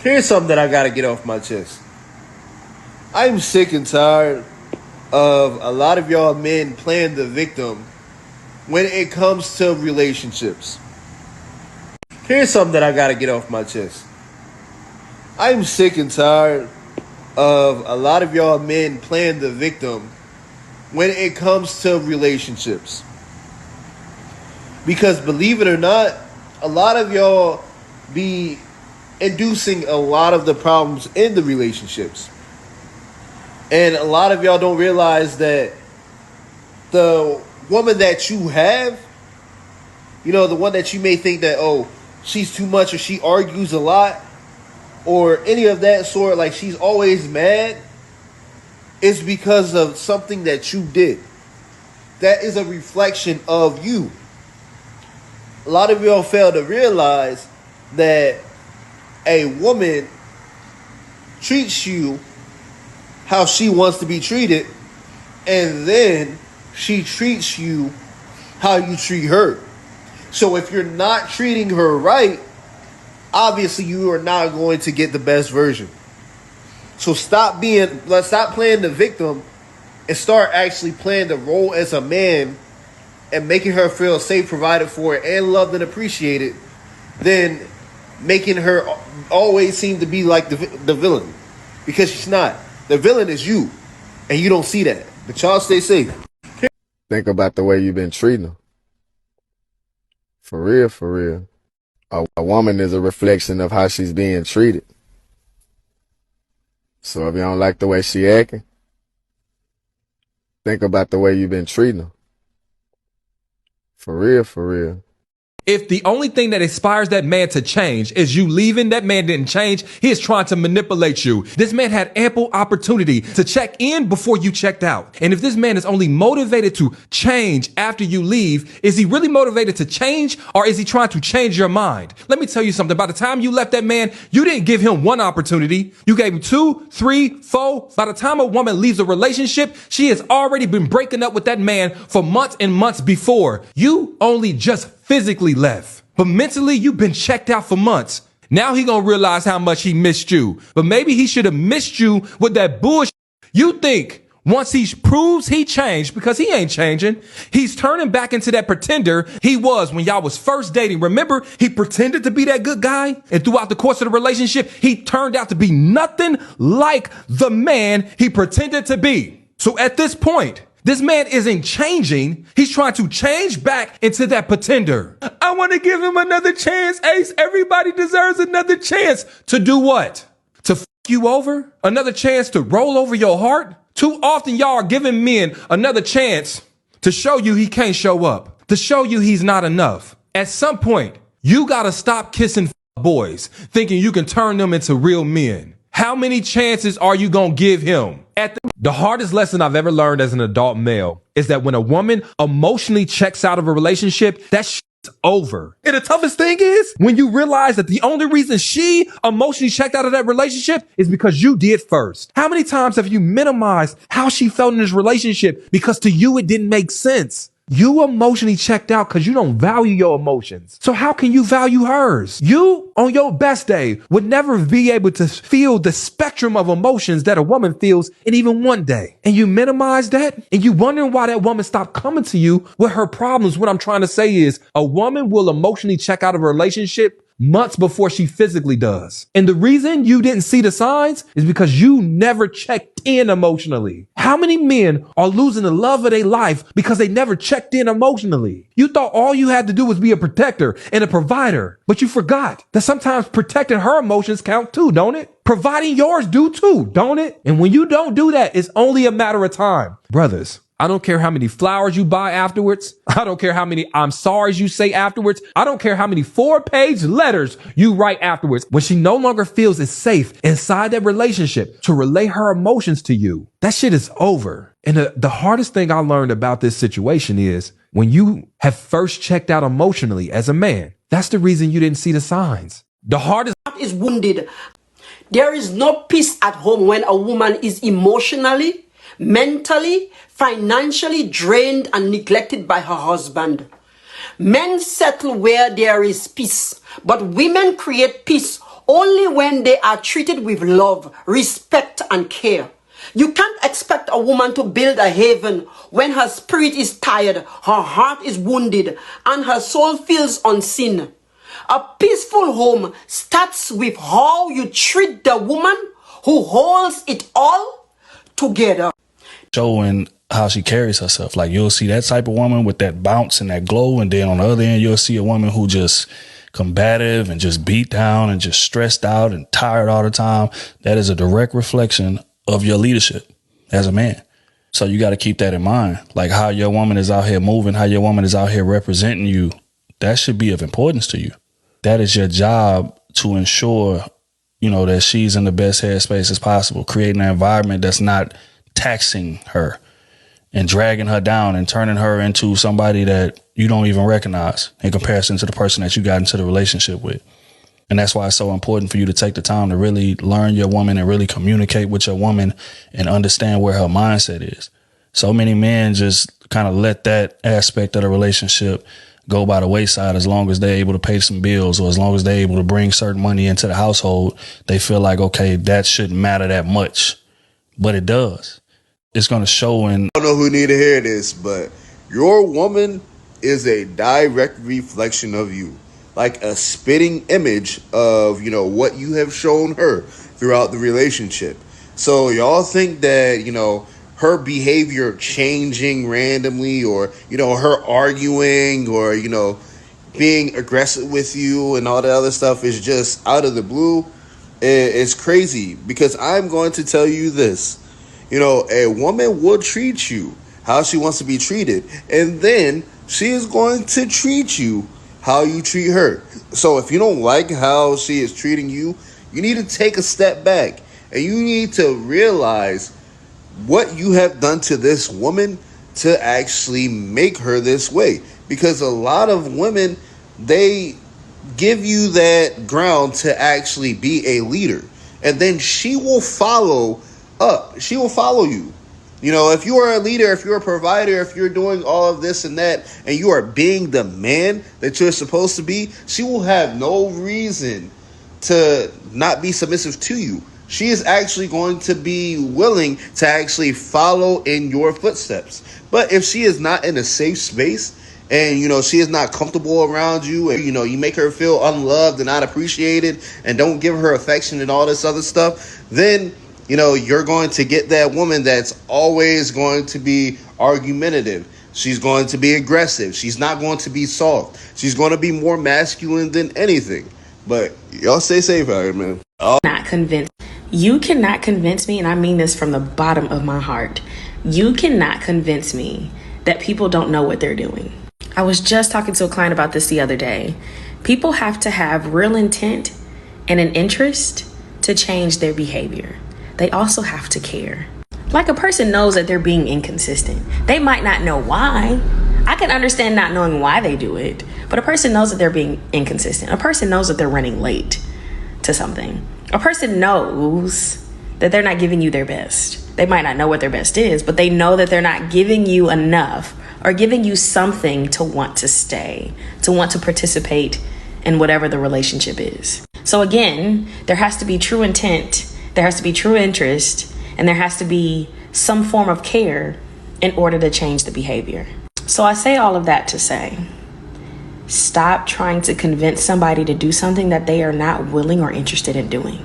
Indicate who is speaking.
Speaker 1: Here's something that I gotta get off my chest. I'm sick and tired of a lot of y'all men playing the victim when it comes to relationships. Here's something that I gotta get off my chest. I'm sick and tired of a lot of y'all men playing the victim when it comes to relationships. Because believe it or not, a lot of y'all be inducing a lot of the problems in the relationships. And a lot of y'all don't realize that the woman that you have, you know, the one that you may think that, oh, she's too much or she argues a lot or any of that sort, like she's always mad, is because of something that you did. That is a reflection of you. A lot of y'all fail to realize that a woman treats you how she wants to be treated, and then she treats you how you treat her. So if you're not treating her right, obviously you are not going to get the best version. So let's stop playing the victim and start actually playing the role as a man and making her feel safe, provided for, and loved and appreciated, then making her always seem to be like the villain. Because she's not. The villain is you, and you don't see that. But y'all stay safe.
Speaker 2: Think about the way you've been treating her. For real, for real. A woman is a reflection of how she's being treated. So if you don't like the way she acting, think about the way you've been treating her. For real, for real.
Speaker 3: If the only thing that inspires that man to change is you leaving, that man didn't change. He is trying to manipulate you. This man had ample opportunity to check in before you checked out. And if this man is only motivated to change after you leave, is he really motivated to change, or is he trying to change your mind? Let me tell you something. By the time you left that man, you didn't give him one opportunity. You gave him 2, 3, 4. By the time a woman leaves a relationship, she has already been breaking up with that man for months and months before. You only just physically left, but mentally you've been checked out for months. Now he gonna realize how much he missed you, but maybe he should have missed you with that bullshit. You think once he proves he changed, because he ain't changing, he's turning back into that pretender he was when y'all was first dating. Remember, he pretended to be that good guy, and throughout the course of the relationship, he turned out to be nothing like the man he pretended to be. So at this point, this man isn't changing. He's trying to change back into that pretender. I want to give him another chance, Ace. Everybody deserves another chance. To do what? To f you over? Another chance to roll over your heart? Too often y'all are giving men another chance to show you he can't show up, to show you he's not enough. At some point, you got to stop kissing boys, thinking you can turn them into real men. How many chances are you going to give him? The hardest lesson I've ever learned as an adult male is that when a woman emotionally checks out of a relationship, that shit's over. And the toughest thing is when you realize that the only reason she emotionally checked out of that relationship is because you did first. How many times have you minimized how she felt in this relationship because to you it didn't make sense? You emotionally checked out because you don't value your emotions. So how can you value hers? You, on your best day, would never be able to feel the spectrum of emotions that a woman feels in even one day. And you minimize that, and you wondering why that woman stopped coming to you with her problems. What I'm trying to say is a woman will emotionally check out of a relationship months before she physically does. And the reason you didn't see the signs is because you never checked in emotionally. How many men are losing the love of their life because they never checked in emotionally? You thought all you had to do was be a protector and a provider, but you forgot that sometimes protecting her emotions count too, don't it? Providing yours do too, don't it? And when you don't do that, it's only a matter of time. Brothers, I don't care how many flowers you buy afterwards. I don't care how many I'm sorry's you say afterwards. I don't care how many 4-page letters you write afterwards. When she no longer feels it's safe inside that relationship to relay her emotions to you, that shit is over. And the hardest thing I learned about this situation is when you have first checked out emotionally as a man, that's the reason you didn't see the signs. The hardest
Speaker 4: is wounded. There is no peace at home when a woman is emotionally, mentally, financially drained and neglected by her husband. Men settle where there is peace, but women create peace only when they are treated with love, respect, and care. You can't expect a woman to build a haven when her spirit is tired, her heart is wounded, and her soul feels unseen. A peaceful home starts with how you treat the woman who holds it all together.
Speaker 5: Showing how she carries herself. Like, you'll see that type of woman with that bounce and that glow, and then on the other end, you'll see a woman who just combative and just beat down and just stressed out and tired all the time. That is a direct reflection of your leadership as a man. So you got to keep that in mind. Like, how your woman is out here moving, how your woman is out here representing you, that should be of importance to you. That is your job to ensure, you know, that she's in the best headspace as possible, creating an environment that's not taxing her and dragging her down and turning her into somebody that you don't even recognize in comparison to the person that you got into the relationship with. And that's why it's so important for you to take the time to really learn your woman and really communicate with your woman and understand where her mindset is. So many men just kind of let that aspect of the relationship go by the wayside. As long as they're able to pay some bills, or as long as they're able to bring certain money into the household, they feel like, okay, that shouldn't matter that much. But it does. It's going to show in.
Speaker 1: I don't know who need to hear this, but your woman is a direct reflection of you, like a spitting image of, you know, what you have shown her throughout the relationship. So y'all think that, you know, her behavior changing randomly, or, you know, her arguing, or, you know, being aggressive with you and all that other stuff is just out of the blue. It's crazy, because I'm going to tell you this. You know, a woman will treat you how she wants to be treated, and then she is going to treat you how you treat her. So if you don't like how she is treating you, you need to take a step back, and you need to realize what you have done to this woman to actually make her this way. Because a lot of women, they give you that ground to actually be a leader, and then she will follow up. She will follow you. You know, if you are a leader, if you're a provider, if you're doing all of this and that, and you are being the man that you're supposed to be, she will have no reason to not be submissive to you. She is actually going to be willing to actually follow in your footsteps. But if she is not in a safe space, and, you know, she is not comfortable around you, and, you know, you make her feel unloved and not appreciated, and don't give her affection and all this other stuff, then, you know, you're going to get that woman that's always going to be argumentative. She's going to be aggressive. She's not going to be soft. She's going to be more masculine than anything. But y'all stay safe out here, man.
Speaker 6: Not convinced. You cannot convince me, and I mean this from the bottom of my heart. You cannot convince me that people don't know what they're doing. I was just talking to a client about this the other day. People have to have real intent and an interest to change their behavior. They also have to care. Like, a person knows that they're being inconsistent. They might not know why. I can understand not knowing why they do it, but a person knows that they're being inconsistent. A person knows that they're running late to something. A person knows that they're not giving you their best. They might not know what their best is, but they know that they're not giving you enough or giving you something to want to stay, to want to participate in whatever the relationship is. So again, there has to be true intent, there has to be true interest, and there has to be some form of care in order to change the behavior. So I say all of that to say, stop trying to convince somebody to do something that they are not willing or interested in doing.